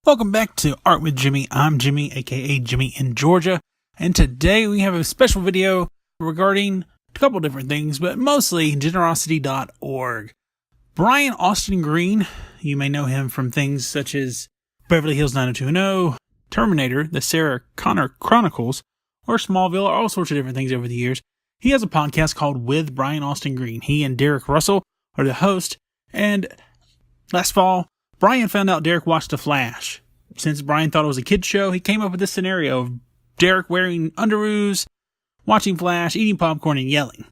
Welcome back to Art with Jimmy. I'm Jimmy, aka Jimmy in Georgia, and today we have a special video regarding a couple different things, but mostly generosity.org. Brian Austin Green, you may know him from things such as Beverly Hills 90210, Terminator, The Sarah Connor Chronicles, or Smallville, or all sorts of different things over the years. He has a podcast called With Brian Austin Green. He and Derek Russell are the host, and last fall, Brian found out Derek watched The Flash. Since Brian thought it was a kid's show, he came up with this scenario of Derek wearing underoos, watching Flash, eating popcorn, and yelling.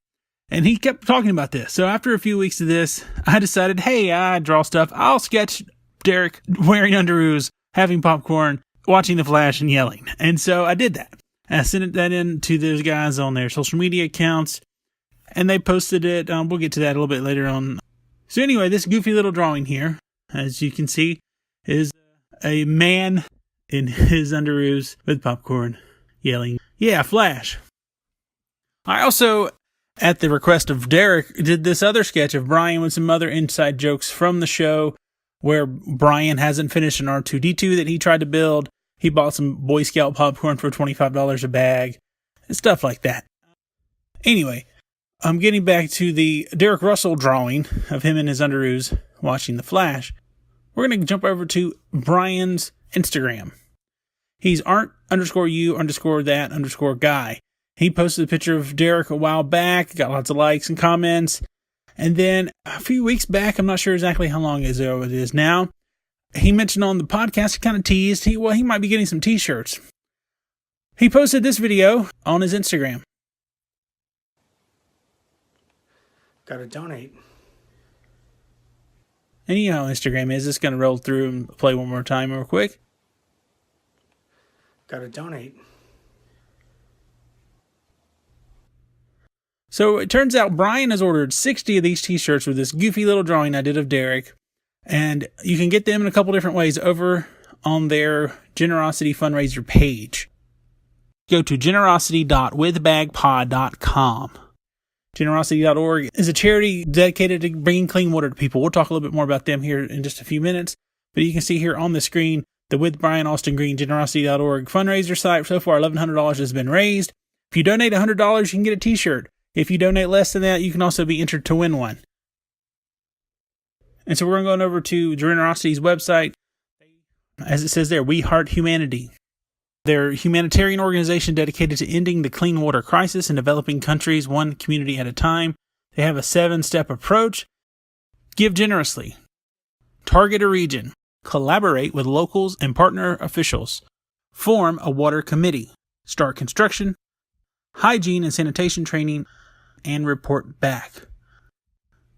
And he kept talking about this. So after a few weeks of this, I decided, hey, I draw stuff. I'll sketch Derek wearing underoos, having popcorn, watching The Flash, and yelling. And so I did that. I sent that in to those guys on their social media accounts, and they posted it. We'll get to that a little bit later on. So anyway, this goofy little drawing here, as you can see, is a man in his underoos with popcorn yelling, yeah, Flash. I also, at the request of Derek, did this other sketch of Brian with some other inside jokes from the show where Brian hasn't finished an R2-D2 that he tried to build. He bought some Boy Scout popcorn for $25 a bag and stuff like that. Anyway, I'm getting back to the Derek Russell drawing of him in his underoos watching The Flash. We're going to jump over to Brian's Instagram. He's art_you_that_guy. He posted a picture of Derek a while back, got lots of likes and comments. And then a few weeks back, I'm not sure exactly how long ago it is now, he mentioned on the podcast, he kind of teased, he might be getting some t-shirts. He posted this video on his Instagram. Gotta donate. And you know how Instagram is. Just going to roll through and play one more time real quick. Gotta donate. So it turns out Brian has ordered 60 of these t-shirts with this goofy little drawing I did of Derek. And you can get them in a couple different ways over on their Generosity Fundraiser page. Go to generosity.withbagpod.com. Generosity.org is a charity dedicated to bringing clean water to people. We'll talk a little bit more about them here in just a few minutes. But you can see here on the screen, the With Brian Austin Green Generosity.org fundraiser site. So far, $1,100 has been raised. If you donate $100, you can get a t-shirt. If you donate less than that, you can also be entered to win one. And so we're going over to Generosity's website. As it says there, We Heart Humanity. They're a humanitarian organization dedicated to ending the clean water crisis in developing countries, one community at a time. They have a 7-step approach. Give generously. Target a region. Collaborate with locals and partner officials. Form a water committee. Start construction. Hygiene and sanitation training. And report back.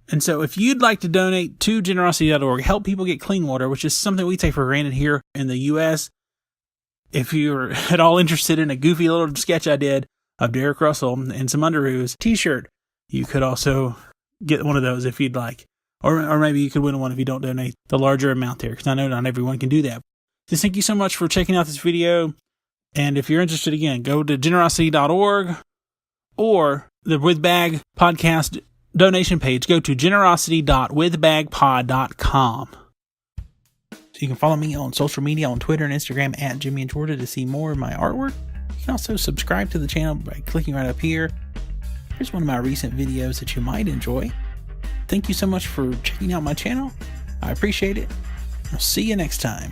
And so if you'd like to donate to generosity.org, help people get clean water, which is something we take for granted here in the U.S., if you're at all interested in a goofy little sketch I did of Derek Russell and some underoos t-shirt, you could also get one of those if you'd like. Or maybe you could win one if you don't donate the larger amount there, because I know not everyone can do that. Just thank you so much for checking out this video. And if you're interested, again, go to generosity.org or the With Bag podcast donation page. Go to generosity.withbagpod.com. So you can follow me on social media on Twitter and Instagram at Jimmy in Georgia to see more of my artwork. You can also subscribe to the channel by clicking right up here. Here's one of my recent videos that you might enjoy. Thank you so much for checking out my channel. I appreciate it. I'll see you next time.